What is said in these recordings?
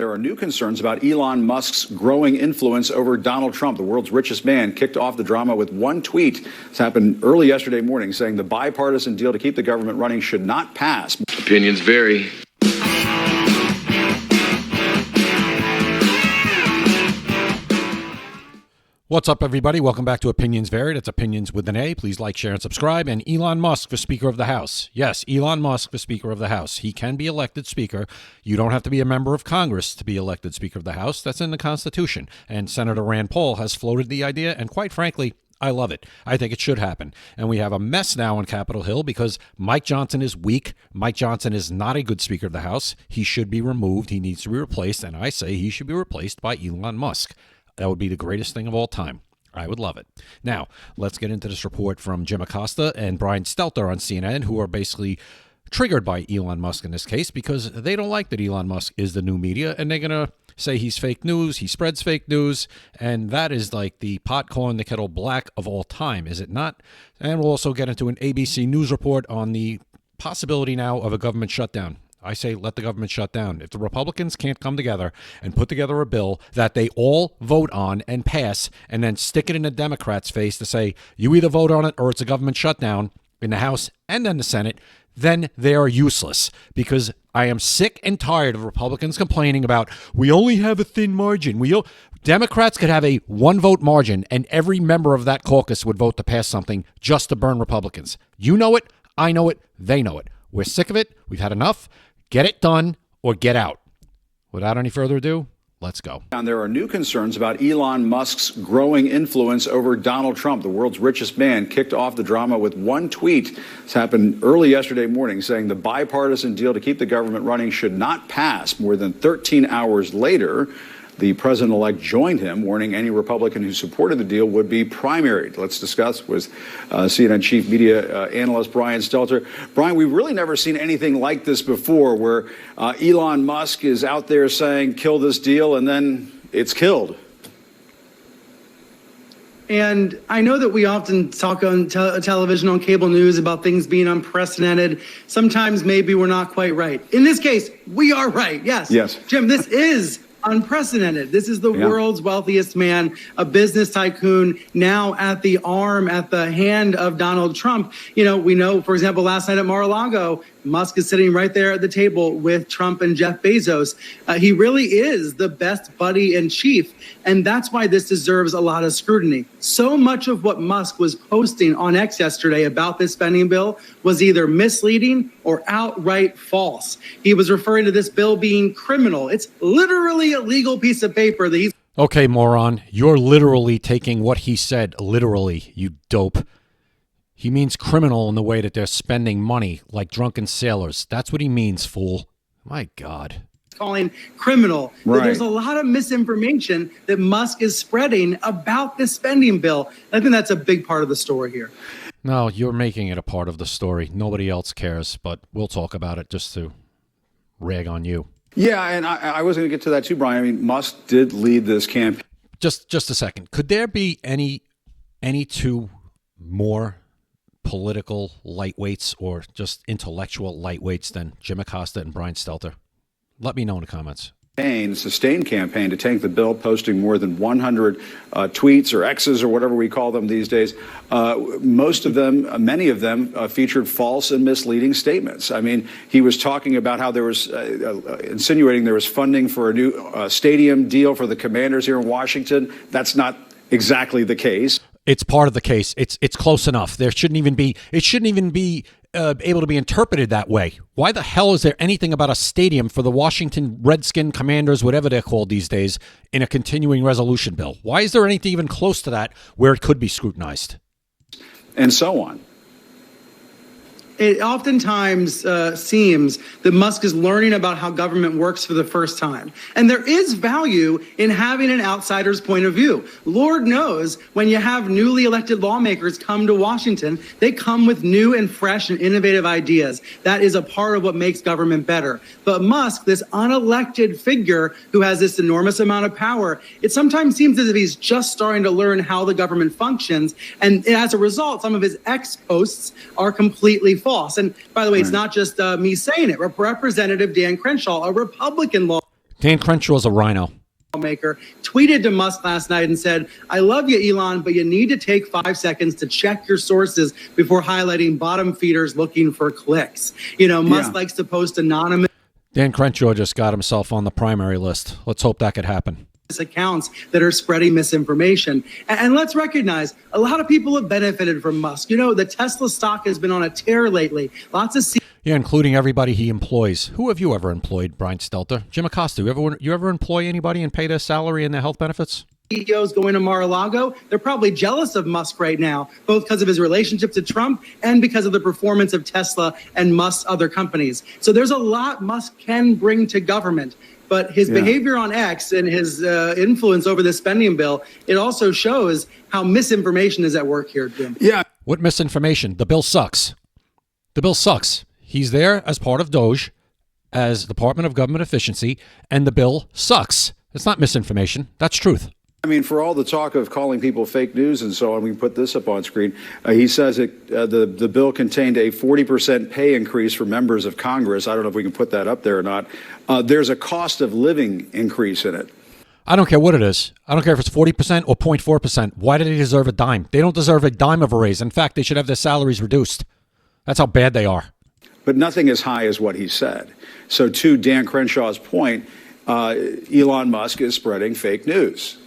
There are new concerns about Elon Musk's growing influence over Donald Trump. The world's richest man kicked off the drama with one tweet. This happened early yesterday morning, saying the bipartisan deal to keep the government running should not pass. Opinions vary. What's up, everybody? Welcome back to Opinions Vary. It's Opinions with an A. Please like, share, and subscribe. And Elon Musk for Speaker of the House. Yes, Elon Musk for Speaker of the House. He can be elected Speaker. You don't have to be a member of Congress to be elected Speaker of the House. That's in the Constitution. And Senator Rand Paul has floated the idea, and quite frankly, I love it. I think it should happen. And we have a mess now on Capitol Hill because Mike Johnson is weak. Mike Johnson is not a good Speaker of the House. He should be removed. He needs to be replaced. And I say he should be replaced by Elon Musk. That would be the greatest thing of all time. I would love it. Now, let's get into this report from Jim Acosta and Brian Stelter on CNN, who are basically triggered by Elon Musk in this case because they don't like that Elon Musk is the new media, and they're going to say he's fake news, he spreads fake news, and that is like the pot calling the kettle black of all time, is it not? And we'll also get into an ABC News report on the possibility now of a government shutdown. I say let the government shut down. If the Republicans can't come together and put together a bill that they all vote on and pass and then stick it in the Democrats' face to say you either vote on it or it's a government shutdown in the House and then the Senate, then they are useless because I am sick and tired of Republicans complaining about we only have a thin margin. Democrats could have a one-vote margin and every member of that caucus would vote to pass something just to burn Republicans. You know it. I know it. They know it. We're sick of it. We've had enough. Get it done or get out. Without any further ado, let's go. And there are new concerns about Elon Musk's growing influence over Donald Trump. The world's richest man kicked off the drama with one tweet. This happened early yesterday morning, saying the bipartisan deal to keep the government running should not pass. More than 13 hours later, the president-elect joined him, warning any Republican who supported the deal would be primaried. Let's discuss with CNN chief media analyst Brian Stelter. Brian, we've really never seen anything like this before, where Elon Musk is out there saying, kill this deal, and then it's killed. And I know that we often talk on television, on cable news about things being unprecedented. Sometimes maybe we're not quite right. In this case, we are right. Yes. Jim, this is unprecedented. This is the world's wealthiest man, a business tycoon, now at the hand of Donald Trump. You know, we know, for example, last night at Mar-a-Lago, Musk is sitting right there at the table with Trump and Jeff Bezos. He really is the best buddy in chief. And that's why this deserves a lot of scrutiny. So much of what Musk was posting on X yesterday about this spending bill was either misleading or outright false. He was referring to this bill being criminal. It's literally a legal piece of paper that he's... Okay, moron, you're literally taking what he said literally, you dope. He means criminal in the way that they're spending money like drunken sailors. That's what he means, fool. My God. Calling criminal. Right. There's a lot of misinformation that Musk is spreading about this spending bill. I think that's a big part of the story here. No, you're making it a part of the story. Nobody else cares, but we'll talk about it just to rag on you. Yeah, and I was going to get to that too, Brian. I mean, Musk did lead this campaign. Just a second. Could there be any two more political lightweights or just intellectual lightweights than Jim Acosta and Brian Stelter? Let me know in the comments. Sustained campaign to tank the bill, posting more than 100 tweets or X's or whatever we call them these days. Many of them featured false and misleading statements. I mean, he was talking about how there was insinuating there was funding for a new stadium deal for the Commanders here in Washington. That's not exactly the case. It's part of the case. It's close enough. It shouldn't even be able to be interpreted that way. Why the hell is there anything about a stadium for the Washington Redskin Commanders, whatever they're called these days, in a continuing resolution bill? Why is there anything even close to that where it could be scrutinized? And so on. It oftentimes seems that Musk is learning about how government works for the first time. And there is value in having an outsider's point of view. Lord knows when you have newly elected lawmakers come to Washington, they come with new and fresh and innovative ideas. That is a part of what makes government better. But Musk, this unelected figure who has this enormous amount of power, it sometimes seems as if he's just starting to learn how the government functions. And as a result, some of his X posts are completely false. And by the way, it's not just me saying it. Representative Dan Crenshaw, a Republican law. Dan Crenshaw's a rhino. Maker tweeted to Musk last night and said, "I love you, Elon, but you need to take 5 seconds to check your sources before highlighting bottom feeders looking for clicks." Musk likes to post anonymous Dan Crenshaw just got himself on the primary list. Let's hope that could happen. Accounts that are spreading misinformation. And let's recognize a lot of people have benefited from Musk. The Tesla stock has been on a tear lately. Lots of Yeah, including everybody he employs. Who have you ever employed, Brian Stelter? Jim Acosta, you ever employ anybody and pay their salary and their health benefits? CEOs going to Mar-a-Lago, they're probably jealous of Musk right now, both because of his relationship to Trump and because of the performance of Tesla and Musk's other companies. So there's a lot Musk can bring to government. But his behavior on X and his influence over the spending bill, it also shows how misinformation is at work here, Jim. Yeah. What misinformation? The bill sucks. The bill sucks. He's there as part of DOGE, as Department of Government Efficiency, and the bill sucks. It's not misinformation. That's truth. I mean, for all the talk of calling people fake news and so on, we can put this up on screen. He says the bill contained a 40% pay increase for members of Congress. I don't know if we can put that up there or not. There's a cost of living increase in it. I don't care what it is. I don't care if it's 40% or 0.4%. Why do they deserve a dime? They don't deserve a dime of a raise. In fact, they should have their salaries reduced. That's how bad they are. But nothing as high as what he said. So to Dan Crenshaw's point, Elon Musk is spreading fake news.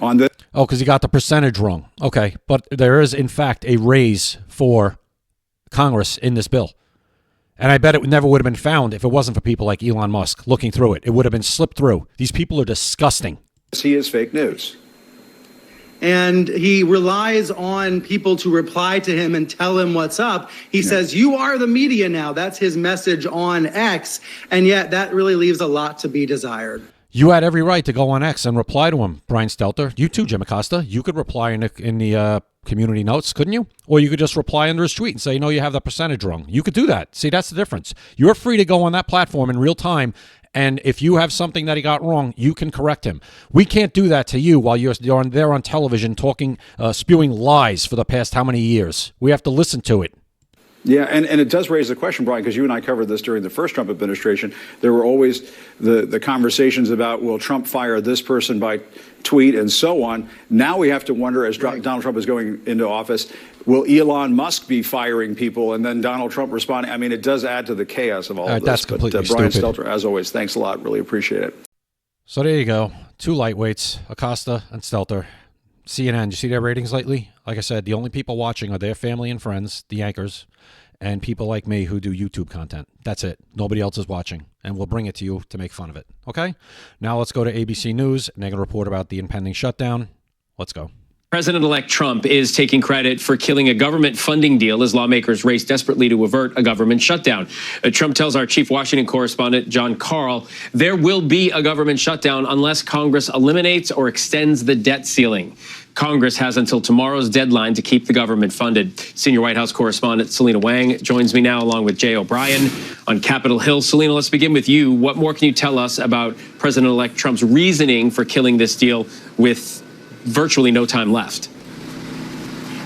Oh, because he got the percentage wrong. Okay, but there is, in fact, a raise for Congress in this bill. And I bet it never would have been found if it wasn't for people like Elon Musk looking through it. It would have been slipped through. These people are disgusting. He is fake news. And he relies on people to reply to him and tell him what's up. He says, "You are the media now." That's his message on X. And yet that really leaves a lot to be desired. You had every right to go on X and reply to him, Brian Stelter. You too, Jim Acosta. You could reply in the community notes, couldn't you? Or you could just reply under his tweet and say, "No, you have the percentage wrong." You could do that. See, that's the difference. You're free to go on that platform in real time, and if you have something that he got wrong, you can correct him. We can't do that to you while you're there on television talking, spewing lies for the past how many years? We have to listen to it. Yeah, and it does raise the question, Brian, because you and I covered this during the first Trump administration. There were always the conversations about, will Trump fire this person by tweet and so on. Now we have to wonder, as Donald Trump is going into office, will Elon Musk be firing people and then Donald Trump responding? I mean, it does add to the chaos of all of this. That's completely Brian stupid. Stelter, as always, thanks a lot. Really appreciate it. So there you go. Two lightweights, Acosta and Stelter. CNN, you see their ratings lately? Like I said, the only people watching are their family and friends, the anchors, and people like me who do YouTube content. That's it. Nobody else is watching, and we'll bring it to you to make fun of it. Okay? Now let's go to ABC News, and they're going to report about the impending shutdown. Let's go. President-elect Trump is taking credit for killing a government funding deal as lawmakers race desperately to avert a government shutdown. Trump tells our chief Washington correspondent, John Karl, there will be a government shutdown unless Congress eliminates or extends the debt ceiling. Congress has until tomorrow's deadline to keep the government funded. Senior White House correspondent Selena Wang joins me now along with Jay O'Brien on Capitol Hill. Selena, let's begin with you. What more can you tell us about President-elect Trump's reasoning for killing this deal with virtually no time left?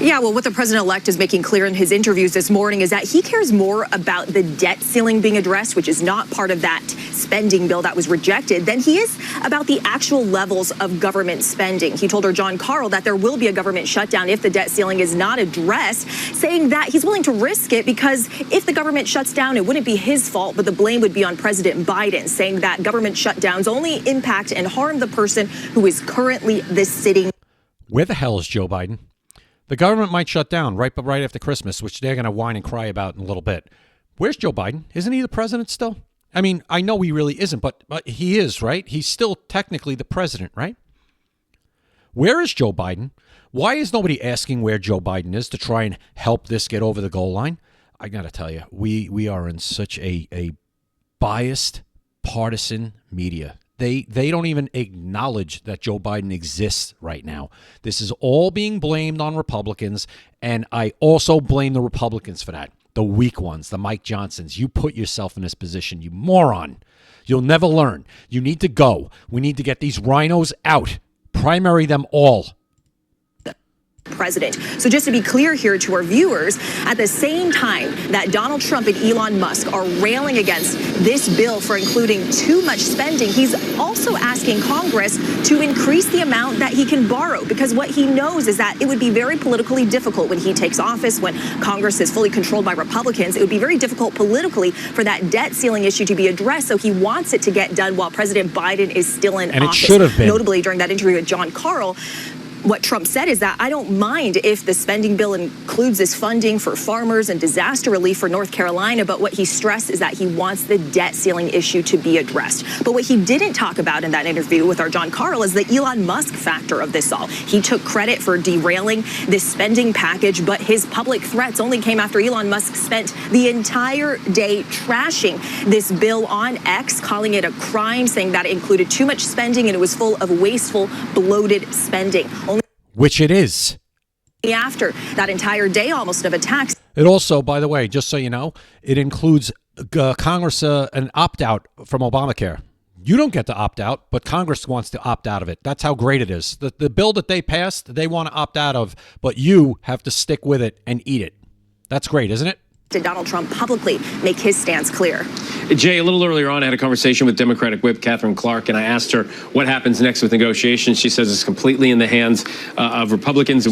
Yeah, well, what the president-elect is making clear in his interviews this morning is that he cares more about the debt ceiling being addressed, which is not part of that spending bill that was rejected, than he is about the actual levels of government spending. He told our John Karl that there will be a government shutdown if the debt ceiling is not addressed, saying that he's willing to risk it because if the government shuts down, it wouldn't be his fault, but the blame would be on President Biden, saying that government shutdowns only impact and harm the person who is currently the sitting. Where the hell is Joe Biden? The government might shut down right after Christmas, which they're going to whine and cry about in a little bit. Where's Joe Biden? Isn't he the president still? I mean, I know he really isn't, but he is, right? He's still technically the president, right? Where is Joe Biden? Why is nobody asking where Joe Biden is to try and help this get over the goal line? I got to tell you, we are in such a biased, partisan media. They don't even acknowledge that Joe Biden exists right now. This is all being blamed on Republicans, and I also blame the Republicans for that. The weak ones, the Mike Johnsons. You put yourself in this position, you moron. You'll never learn. You need to go. We need to get these rhinos out. Primary them all. president. So just to be clear here to our viewers, at the same time that Donald Trump and Elon Musk are railing against this bill for including too much spending, he's also asking Congress to increase the amount that he can borrow, because what he knows is that it would be very politically difficult when he takes office, when Congress is fully controlled by Republicans. It would be very difficult politically for that debt ceiling issue to be addressed. So he wants it to get done while President Biden is still in office. And it should have been. Notably, during that interview with Jon Karl, what Trump said is that I don't mind if the spending bill includes this funding for farmers and disaster relief for North Carolina, but what he stressed is that he wants the debt ceiling issue to be addressed. But what he didn't talk about in that interview with our Jon Karl is the Elon Musk factor of this all. He took credit for derailing this spending package, but his public threats only came after Elon Musk spent the entire day trashing this bill on X, calling it a crime, saying that it included too much spending and it was full of wasteful, bloated spending. Which it is. After that entire day almost of attacks. It also, by the way, just so you know, it includes Congress an opt-out from Obamacare. You don't get to opt out, but Congress wants to opt out of it. That's how great it is. The bill that they passed, they want to opt out of, but you have to stick with it and eat it. That's great, isn't it? Did Donald Trump publicly make his stance clear? Jay, a little earlier on, I had a conversation with Democratic Whip Catherine Clark, and I asked her what happens next with negotiations. She says it's completely in the hands of Republicans.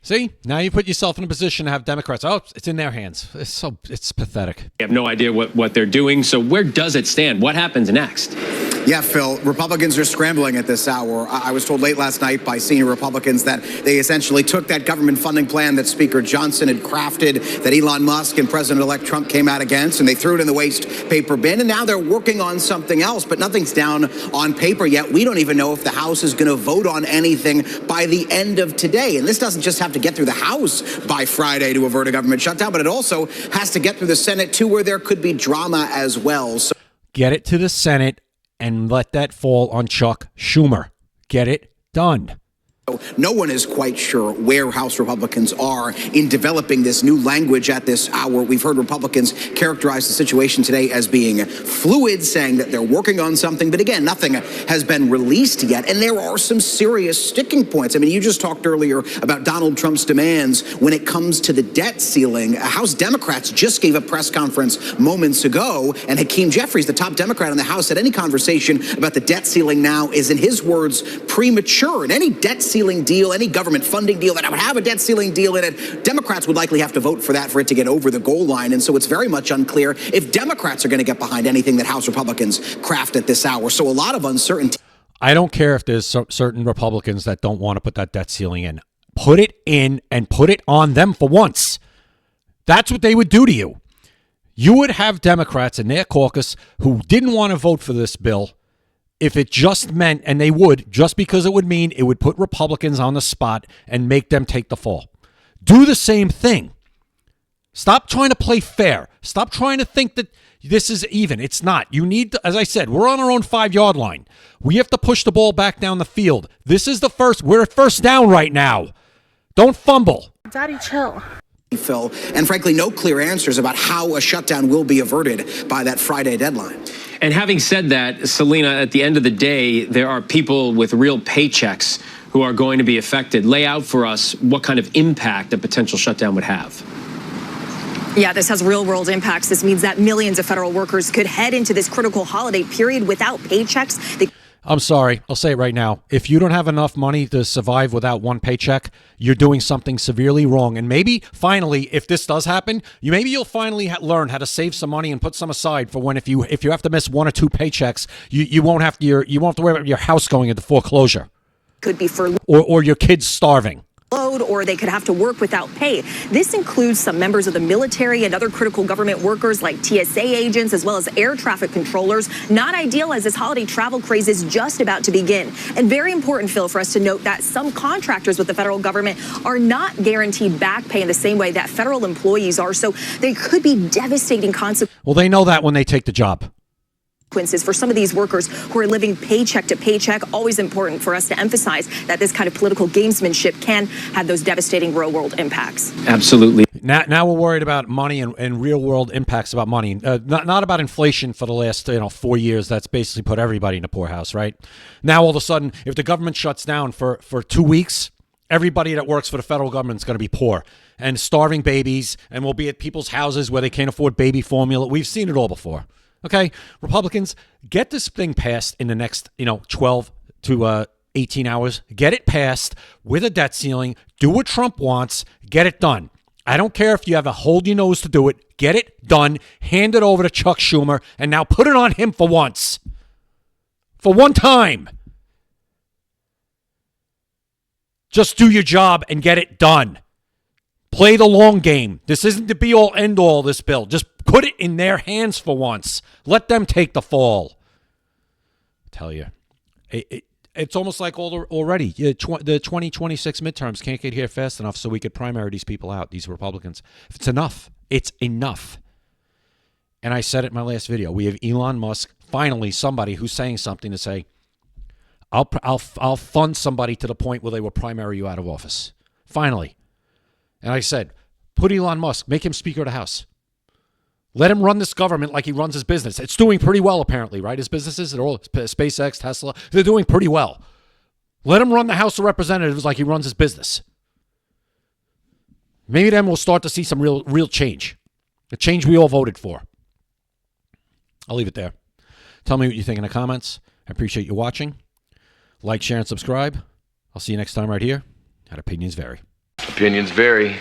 See, now you put yourself in a position to have Democrats. Oh, it's in their hands. It's pathetic. We have no idea what they're doing. So where does it stand? What happens next? Yeah, Phil, Republicans are scrambling at this hour. I was told late last night by senior Republicans that they essentially took that government funding plan that Speaker Johnson had crafted, that Elon Musk and President-elect Trump came out against, and they threw it in the waste paper bin, and now they're working on something else, but nothing's down on paper yet. We don't even know if the House is going to vote on anything by the end of today. And this doesn't just have to get through the House by Friday to avert a government shutdown, but it also has to get through the Senate, too, where there could be drama as well. So get it to the Senate and let that fall on Chuck Schumer. Get it done. No one is quite sure where House Republicans are in developing this new language at this hour. We've heard Republicans characterize the situation today as being fluid, saying that they're working on something. But again, nothing has been released yet. And there are some serious sticking points. I mean, you just talked earlier about Donald Trump's demands when it comes to the debt ceiling. House Democrats just gave a press conference moments ago, and Hakeem Jeffries, the top Democrat in the House, said any conversation about the debt ceiling now is, in his words, premature. And any debt ceiling deal, any government funding deal that would have a debt ceiling deal in it, Democrats would likely have to vote for that for it to get over the goal line. And so it's very much unclear if Democrats are going to get behind anything that House Republicans craft at this hour. So a lot of uncertainty. I don't care if there's certain Republicans that don't want to put that debt ceiling in. Put it in and put it on them for once. That's what they would do to you. You would have Democrats in their caucus who didn't want to vote for this bill if it just meant, and they would, just because it would mean it would put Republicans on the spot and make them take the fall. Do the same thing. Stop trying to play fair. Stop trying to think that this is even. It's not. You need to, as I said, we're on our own 5-yard line. We have to push the ball back down the field. This is we're at first down right now. Don't fumble. Daddy, chill. Phil, and frankly, no clear answers about how a shutdown will be averted by that Friday deadline. And having said that, Selena, at the end of the day, there are people with real paychecks who are going to be affected. Lay out for us what kind of impact a potential shutdown would have. Yeah, this has real-world impacts. This means that millions of federal workers could head into this critical holiday period without paychecks. I'm sorry. I'll say it right now. If you don't have enough money to survive without one paycheck, you're doing something severely wrong. And maybe finally, if this does happen, you'll finally learn how to save some money and put some aside for when if you have to miss 1 or 2 paychecks, you won't have to worry about your house going into foreclosure. Could be for or your kids starving. Or they could have to work without pay. This includes some members of the military and other critical government workers like TSA agents, as well as air traffic controllers. Not ideal, as this holiday travel craze is just about to begin. And very important, Phil, for us to note that some contractors with the federal government are not guaranteed back pay in the same way that federal employees are. So they could be devastating consequences. Well, they know that when they take the job. For some of these workers who are living paycheck to paycheck. Always important for us to emphasize that this kind of political gamesmanship can have those devastating real-world impacts. Absolutely. Now we're worried about money and real-world impacts about money, not about inflation for the last 4 years. That's basically put everybody in the poorhouse, right? Now all of a sudden, if the government shuts down for 2 weeks, Everybody that works for the federal government is going to be poor and starving babies, and will be at people's houses where they can't afford baby formula. We've seen it all before. Okay, Republicans, get this thing passed in the next 12 to 18 hours. Get it passed with a debt ceiling. Do what Trump wants. Get it done. I don't care if you have to hold your nose to do it. Get it done. Hand it over to Chuck Schumer, and now put it on him for once. For one time. Just do your job and get it done. Play the long game. This isn't the be-all, end-all, this bill. Just put it in their hands for once. Let them take the fall. I tell you. It's almost like already. The 2026 midterms can't get here fast enough so we could primary these people out, these Republicans. It's enough. It's enough. And I said it in my last video. We have Elon Musk, finally somebody who's saying something to say, I'll fund somebody to the point where they will primary you out of office. Finally. And I said, put Elon Musk, make him Speaker of the House. Let him run this government like he runs his business. It's doing pretty well, apparently, right? His businesses, they're all SpaceX, Tesla, they're doing pretty well. Let him run the House of Representatives like he runs his business. Maybe then we'll start to see some real change. The change we all voted for. I'll leave it there. Tell me what you think in the comments. I appreciate you watching. Like, share, and subscribe. I'll see you next time right here at Opinions Vary. Opinions vary.